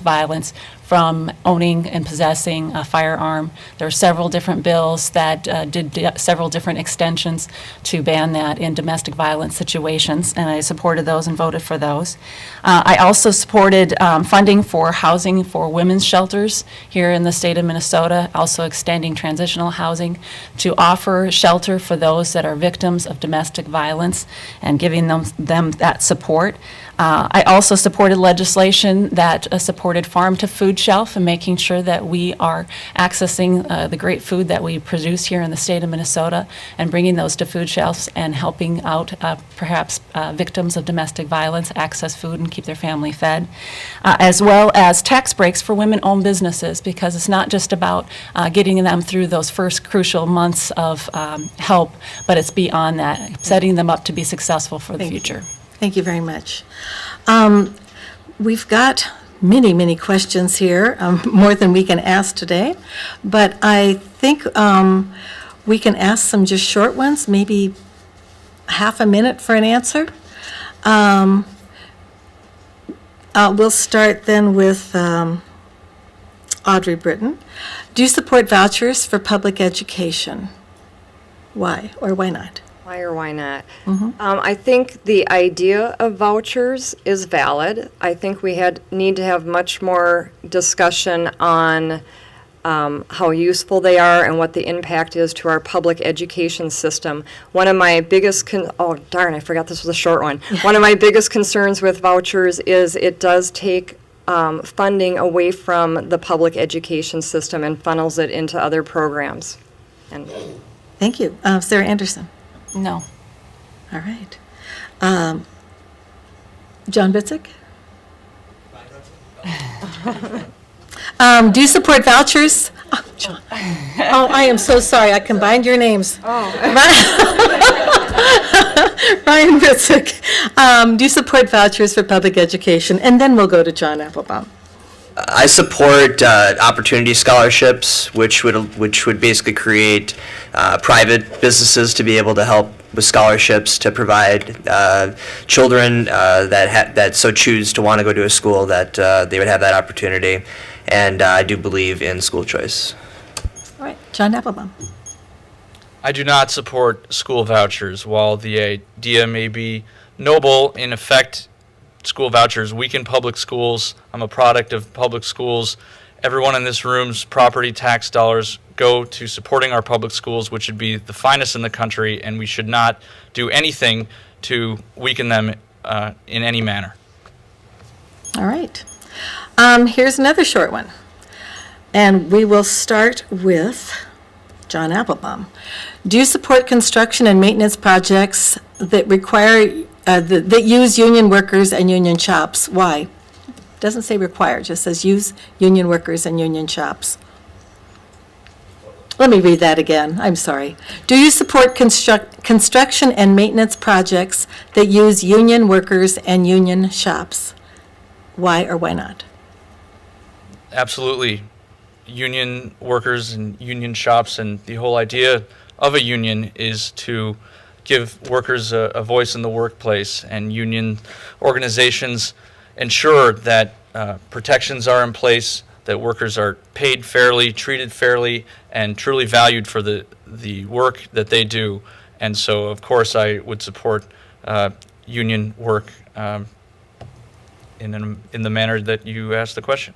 violence from owning and possessing a firearm. There are several different bills that did several different extensions to ban that in domestic violence situations, and I supported those and voted for those. I also supported funding for housing for women's shelters here in the state of Minnesota, also extending transitional housing to offer shelter for those that are victims of domestic violence and giving them that support. I also supported legislation that supported farm-to-food shelf and making sure that we are accessing the great food that we produce here in the state of Minnesota and bringing those to food shelves and helping out perhaps victims of domestic violence access food and keep their family fed, as well as tax breaks for women-owned businesses, because it's not just about getting them through those first crucial months of help, but it's beyond that, setting them up to be successful for the future. Thank you very much. We've got many, many questions here, more than we can ask today, but I think we can ask some just short ones, maybe half a minute for an answer. We'll start then with Audrey Britton. Do you support vouchers for public education? Why or why not? Why or why not? I think the idea of vouchers is valid. I think we need to have much more discussion on how useful they are and what the impact is to our public education system. One of my biggest, oh darn, I forgot this was a short one. One of my biggest concerns with vouchers is it does take funding away from the public education system and funnels it into other programs. And Thank you. Sarah Anderson. No. All right. John Bitzik? Do you support vouchers? Oh, John. Oh, I am so sorry. I combined your names. Ryan Bitzik. Do you support vouchers for public education? And then we'll go to John Applebaum. I support opportunity scholarships, which would basically create private businesses to be able to help with scholarships to provide children that so choose to want to go to a school that they would have that opportunity. And I do believe in school choice. All right, John Applebaum. I do not support school vouchers. While the idea may be noble, in effect, school vouchers weaken public schools. I'm a product of public schools. Everyone in this room's property tax dollars go to supporting our public schools, which should be the finest in the country, and we should not do anything to weaken them in any manner. All right. Here's another short one. And we will start with John Applebaum. Do you support construction and maintenance projects that require that use union workers and union shops? Why? Doesn't say require, just says use union workers and union shops. Let me read that again. I'm sorry. Do you support construction and maintenance projects that use union workers and union shops? Why or why not? Absolutely. Union workers and union shops, and the whole idea of a union is to give workers a voice in the workplace, and union organizations ensure that protections are in place, that workers are paid fairly, treated fairly, and truly valued for the work that they do. And so, of course, I would support union work in the manner that you asked the question.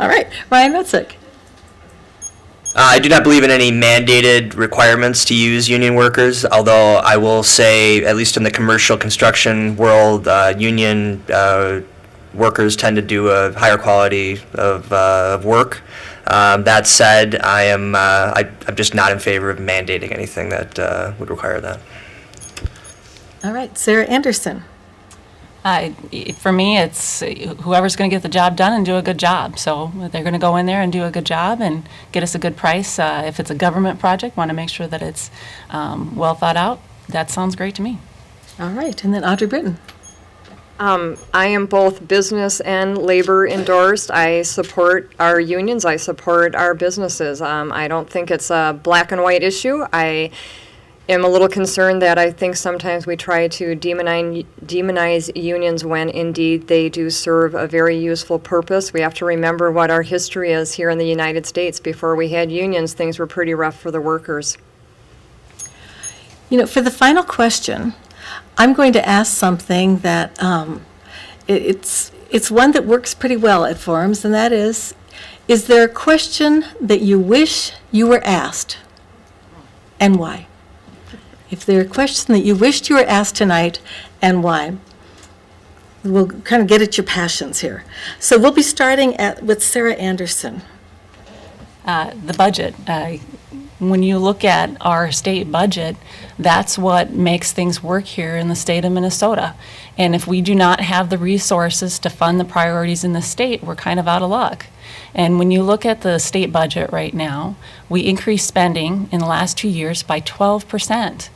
All right, Ryan Metzik. I do not believe in any mandated requirements to use union workers, although I will say, at least in the commercial construction world, union workers tend to do a higher quality of work. That said, I'm just not in favor of mandating anything that would require that. All right, Sarah Anderson. For me, it's whoever's going to get the job done and do a good job. So they're going to go in there and do a good job and get us a good price. If it's a government project, want to make sure that it's well thought out. That sounds great to me. All right, and then Audrey Britton. I am both business and labor endorsed. I support our unions. I support our businesses. I don't think it's a black and white issue. I am a little concerned that I think sometimes we try to demonize unions when indeed they do serve a very useful purpose. We have to remember what our history is here in the United States. Before we had unions, things were pretty rough for the workers. You know, for the final question, I'm going to ask something that it's one that works pretty well at forums, and that is there a question that you wish you were asked, and why? If there's a question that you wished you were asked tonight, and why? We'll kind of get at your passions here. So we'll be starting with Sarah Anderson. The budget. When you look at our state budget, that's what makes things work here in the state of Minnesota. And if we do not have the resources to fund the priorities in the state, we're kind of out of luck. And when you look at the state budget right now, we increased spending in the last 2 years by 12%.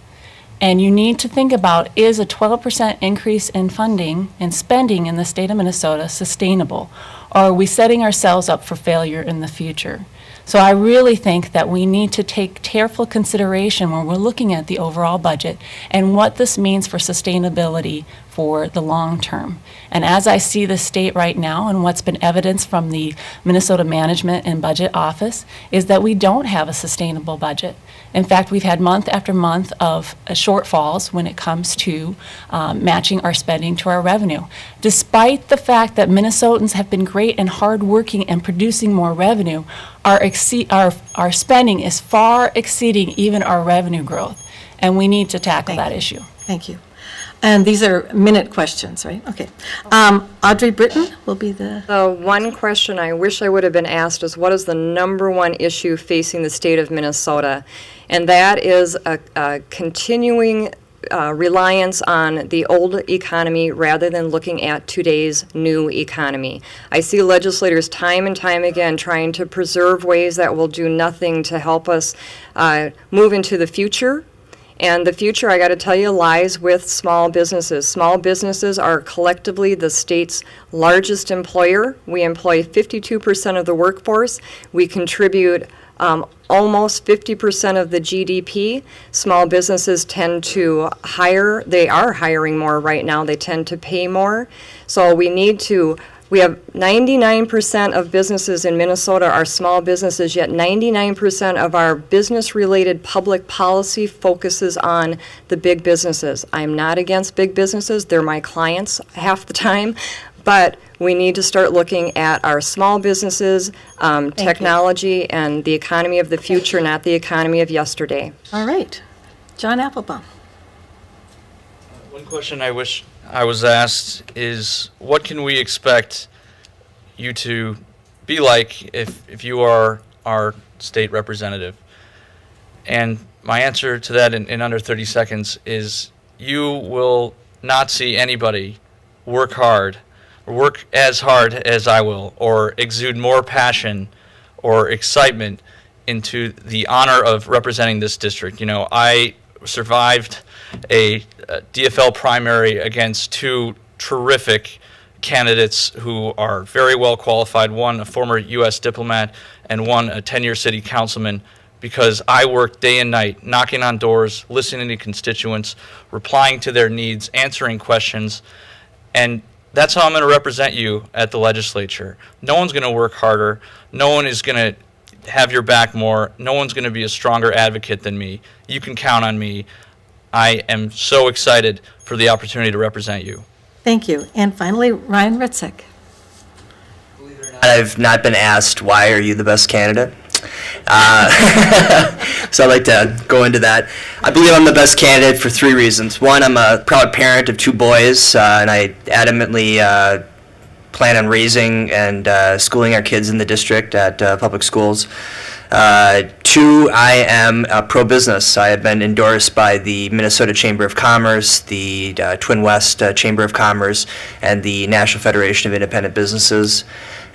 And you need to think about, is a 12% increase in funding and spending in the state of Minnesota sustainable? Or are we setting ourselves up for failure in the future? So I really think that we need to take careful consideration when we're looking at the overall budget and what this means for sustainability for the long term. And as I see the state right now and what's been evidenced from the Minnesota Management and Budget Office is that we don't have a sustainable budget. In fact, we've had month after month of shortfalls when it comes to matching our spending to our revenue. Despite the fact that Minnesotans have been great and hardworking and producing more revenue, our spending is far exceeding even our revenue growth, and we need to tackle that issue. Thank you. And these are minute questions, right? Okay. Audrey Britton will be the... The one question I wish I would have been asked is, what is the number one issue facing the state of Minnesota? And that is a continuing reliance on the old economy rather than looking at today's new economy. I see legislators time and time again trying to preserve ways that will do nothing to help us move into the future. And the future, I got to tell you, lies with small businesses. Small businesses are collectively the state's largest employer. We employ 52% of the workforce. We contribute almost 50% of the GDP. Small businesses tend to hire. They are hiring more right now. They tend to pay more. So we have 99% of businesses in Minnesota are small businesses, yet 99% of our business-related public policy focuses on the big businesses. I'm not against big businesses. They're my clients half the time. But we need to start looking at our small businesses, technology, and the economy of the future, not the economy of yesterday. All right. John Applebaum. One question I wish I was asked is, what can we expect you to be like if you are our state representative? And my answer to that in under 30 seconds is, you will not see anybody work as hard as I will, or exude more passion or excitement into the honor of representing this district. You know, I survived a DFL primary against two terrific candidates who are very well qualified, one a former U.S. diplomat and one a 10-year city councilman, because I worked day and night, knocking on doors, listening to constituents, replying to their needs, answering questions, and that's how I'm going to represent you at the legislature. No one's going to work harder. No one is going to have your back more. No one's going to be a stronger advocate than me. You can count on me. I am so excited for the opportunity to represent you. Thank you. And finally, Ryan Ritzik. I've not been asked, why are you the best candidate? So I'd like to go into that. I believe I'm the best candidate for 3 reasons. One, I'm a proud parent of 2 boys, and I adamantly plan on raising and schooling our kids in the district at public schools. 2, I am pro-business. I have been endorsed by the Minnesota Chamber of Commerce, the Twin West Chamber of Commerce, and the National Federation of Independent Businesses.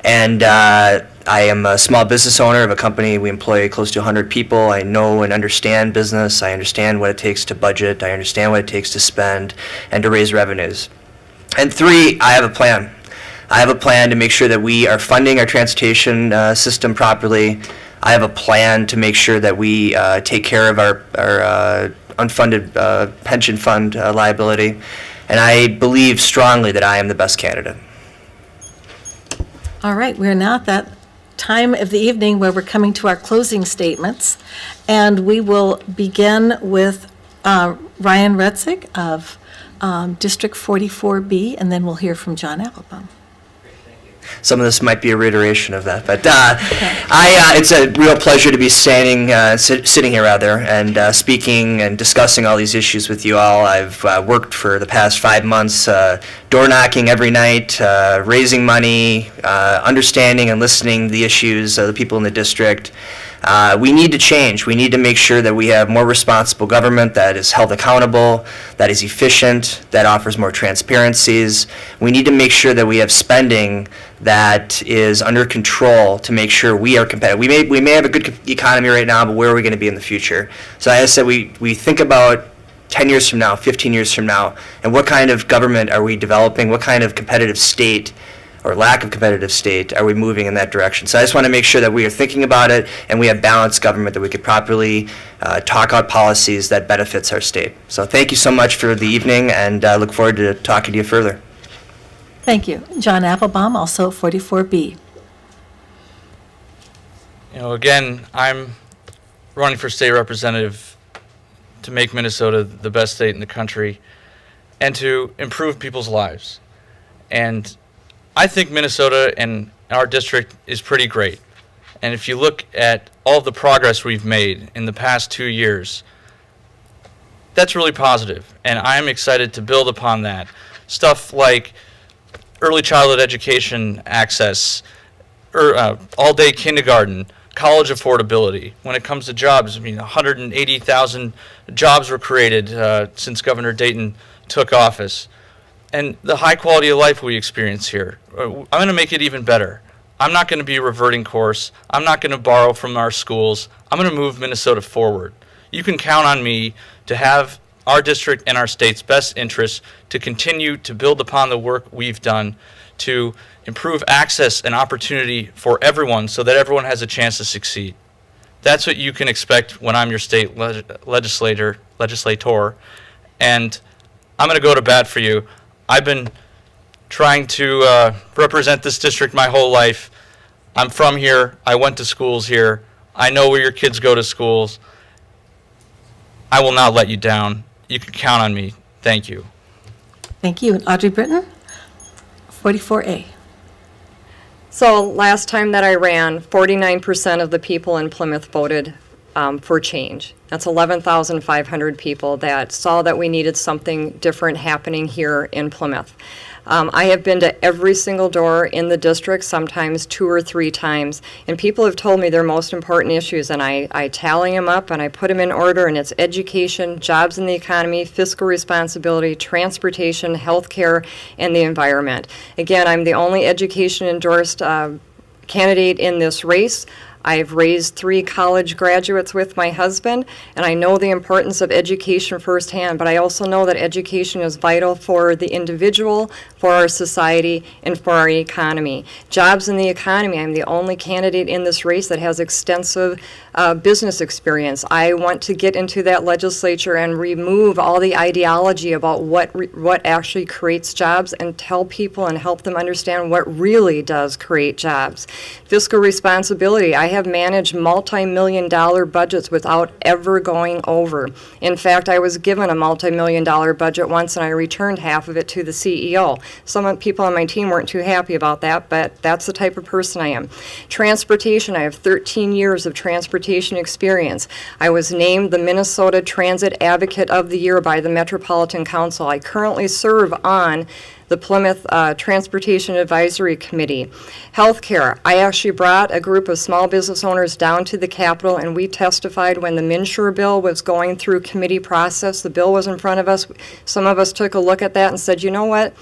And I am a small business owner of a company. We employ close to 100 people. I know and understand business. I understand what it takes to budget. I understand what it takes to spend and to raise revenues. And 3, I have a plan. I have a plan to make sure that we are funding our transportation system properly. I have a plan to make sure that we take care of our unfunded pension fund liability. And I believe strongly that I am the best candidate. All right, we're now at that time of the evening where we're coming to our closing statements, and we will begin with Ryan Rutzik of District 44B, and then we'll hear from John Applebaum. Some of this might be a reiteration of that, but it's a real pleasure to be sitting here rather, and speaking and discussing all these issues with you all. I've worked for the past 5 months, door knocking every night, raising money, understanding and listening to the issues of the people in the district. We need to change. We need to make sure that we have more responsible government that is held accountable, that is efficient, that offers more transparencies. We need to make sure that we have spending that is under control to make sure we are competitive. We may have a good economy right now, but where are we going to be in the future? So as I said, we think about 10 years from now, 15 years from now, and what kind of government are we developing? What kind of competitive state or lack of competitive state are we moving in that direction? So I just want to make sure that we are thinking about it and we have balanced government, that we could properly talk out policies that benefits our state. So thank you so much for the evening, and I look forward to talking to you further. Thank you. John Applebaum, also 44B. Again, I'm running for state representative to make Minnesota the best state in the country and to improve people's lives. And I think Minnesota and our district is pretty great. And if you look at all the progress we've made in the past 2 years, that's really positive. And I'm excited to build upon that. Stuff like early childhood education access, all-day kindergarten, college affordability. When it comes to jobs, 180,000 jobs were created since Governor Dayton took office. And the high quality of life we experience here, I'm going to make it even better. I'm not going to be reverting course. I'm not going to borrow from our schools. I'm going to move Minnesota forward. You can count on me to have our district and our state's best interests to continue to build upon the work we've done to improve access and opportunity for everyone so that everyone has a chance to succeed. That's what you can expect when I'm your state legislator, and I'm going to go to bat for you. I've been trying to represent this district my whole life. I'm from here. I went to schools here. I know where your kids go to schools. I will not let you down. You can count on me. Thank you. Thank you. And Audrey Britton, 44A. So last time that I ran, 49% of the people in Plymouth voted for change. That's 11,500 people that saw that we needed something different happening here in Plymouth. I have been to every single door in the district, sometimes 2 or 3 times, and people have told me their most important issues, and I tally them up and I put them in order, and it's education, jobs in the economy, fiscal responsibility, transportation, healthcare, and the environment. Again, I'm the only education-endorsed candidate in this race. I've raised 3 college graduates with my husband, and I know the importance of education firsthand, but I also know that education is vital for the individual, for our society, and for our economy. Jobs in the economy, I'm the only candidate in this race that has extensive business experience. I want to get into that legislature and remove all the ideology about what actually creates jobs and tell people and help them understand what really does create jobs. Fiscal responsibility, I have managed multi-million-dollar budgets without ever going over. In fact, I was given a multi-million-dollar budget once, and I returned half of it to the CEO. Some people on my team weren't too happy about that, but that's the type of person I am. Transportation, I have 13 years of transportation experience. I was named the Minnesota Transit Advocate of the Year by the Metropolitan Council. I currently serve on the Plymouth Transportation Advisory Committee. Healthcare, I actually brought a group of small business owners down to the Capitol, and we testified when the MNsure bill was going through committee process. The bill was in front of us. Some of us took a look at that and said, you know what?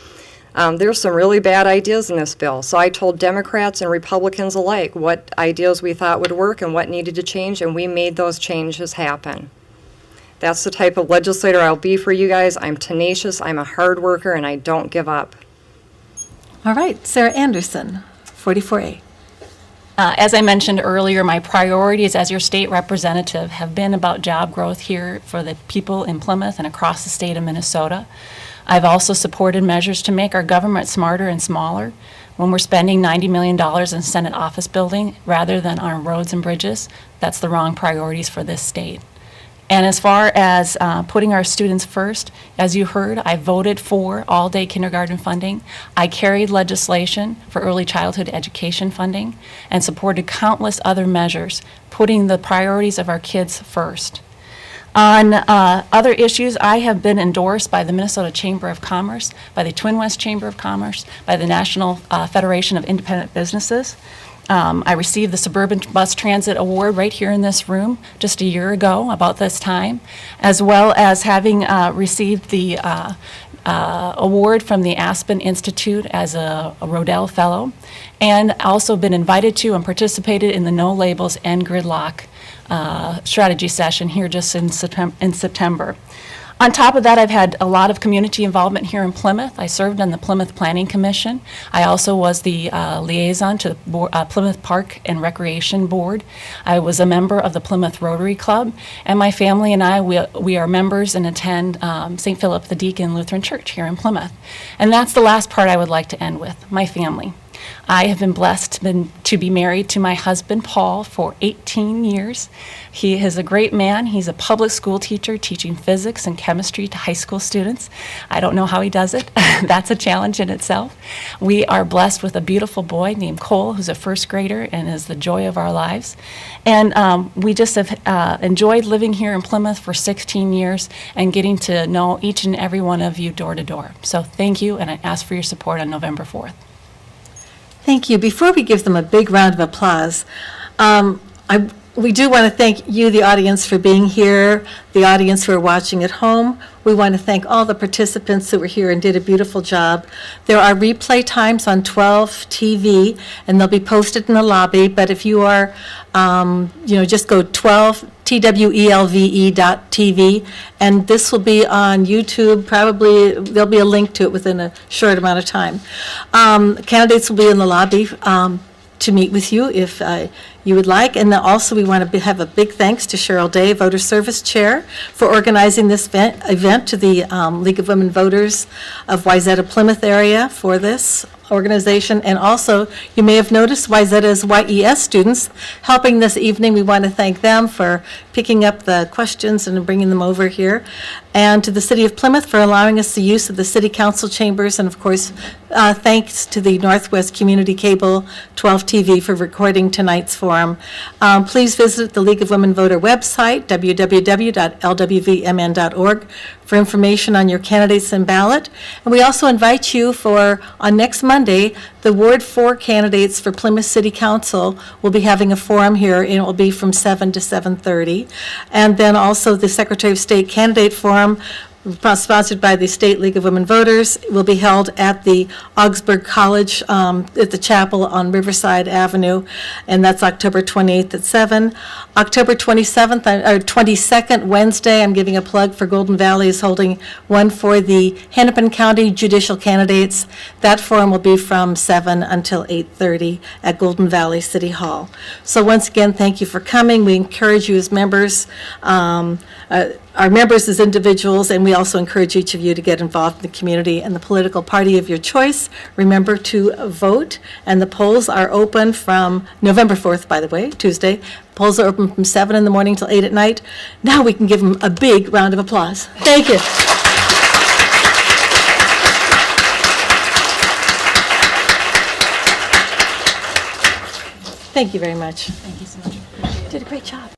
There's some really bad ideas in this bill. So I told Democrats and Republicans alike what ideas we thought would work and what needed to change, and we made those changes happen. That's the type of legislator I'll be for you guys. I'm tenacious, I'm a hard worker, and I don't give up. All right, Sarah Anderson, 44A. As I mentioned earlier, my priorities as your state representative have been about job growth here for the people in Plymouth and across the state of Minnesota. I've also supported measures to make our government smarter and smaller. When we're spending $90 million in Senate office building rather than on roads and bridges, that's the wrong priorities for this state. And as far as putting our students first, as you heard, I voted for all-day kindergarten funding. I carried legislation for early childhood education funding and supported countless other measures, putting the priorities of our kids first. On other issues, I have been endorsed by the Minnesota Chamber of Commerce, by the Twin West Chamber of Commerce, by the National Federation of Independent Businesses. I received the Suburban Bus Transit Award right here in this room just a year ago, about this time, as well as having received the award from the Aspen Institute as a Rodell Fellow, and also been invited to and participated in the No Labels End Gridlock strategy session here just in September. On top of that, I've had a lot of community involvement here in Plymouth. I served on the Plymouth Planning Commission. I also was the liaison to the Plymouth Park and Recreation Board. I was a member of the Plymouth Rotary Club, and my family and I, we are members and attend St. Philip the Deacon Lutheran Church here in Plymouth. And that's the last part I would like to end with, my family. I have been blessed to be married to my husband, Paul, for 18 years. He is a great man. He's a public school teacher teaching physics and chemistry to high school students. I don't know how he does it. That's a challenge in itself. We are blessed with a beautiful boy named Cole, who's a first grader and is the joy of our lives. And we just have enjoyed living here in Plymouth for 16 years and getting to know each and every one of you door to door. So thank you, and I ask for your support on November 4th. Thank you. Before we give them a big round of applause, we do want to thank you, the audience, for being here, the audience who are watching at home. We want to thank all the participants who were here and did a beautiful job. There are replay times on 12 TV, and they'll be posted in the lobby, but if you are, just go 12 TWELVE.TV, and this will be on YouTube. Probably there'll be a link to it within a short amount of time. Candidates will be in the lobby to meet with you if you would like. And then also we want to have a big thanks to Cheryl Day, Voter Service Chair, for organizing this event, to the League of Women Voters of Wayzata Plymouth area for this organization. And also, you may have noticed Wayzata's YES students helping this evening. We want to thank them for picking up the questions and bringing them over here. And to the City of Plymouth for allowing us the use of the City Council chambers. And of course, thanks to the Northwest Community Cable 12 TV for recording tonight's forum. Please visit the League of Women Voter website, www.lwvmn.org, for information on your candidates and ballot. And we also invite you on next Monday, the Ward 4 candidates for Plymouth City Council will be having a forum here, and it will be from 7 to 7:30. And then also the Secretary of State Candidate Forum, sponsored by the State League of Women Voters, will be held at the Augsburg College at the chapel on Riverside Avenue, and that's October 28th at 7. October 27th, or 22nd, Wednesday, I'm giving a plug for Golden Valley, is holding one for the Hennepin County judicial candidates. That forum will be from 7 until 8:30 at Golden Valley City Hall. So once again, thank you for coming. We encourage you as members our members as individuals, and we also encourage each of you to get involved in the community and the political party of your choice. Remember to vote, and the polls are open from November 4th, by the way, Tuesday. Polls are open from 7 in the morning till 8 at night. Now we can give them a big round of applause. Thank you. Thank you very much. Thank you so much. Did a great job.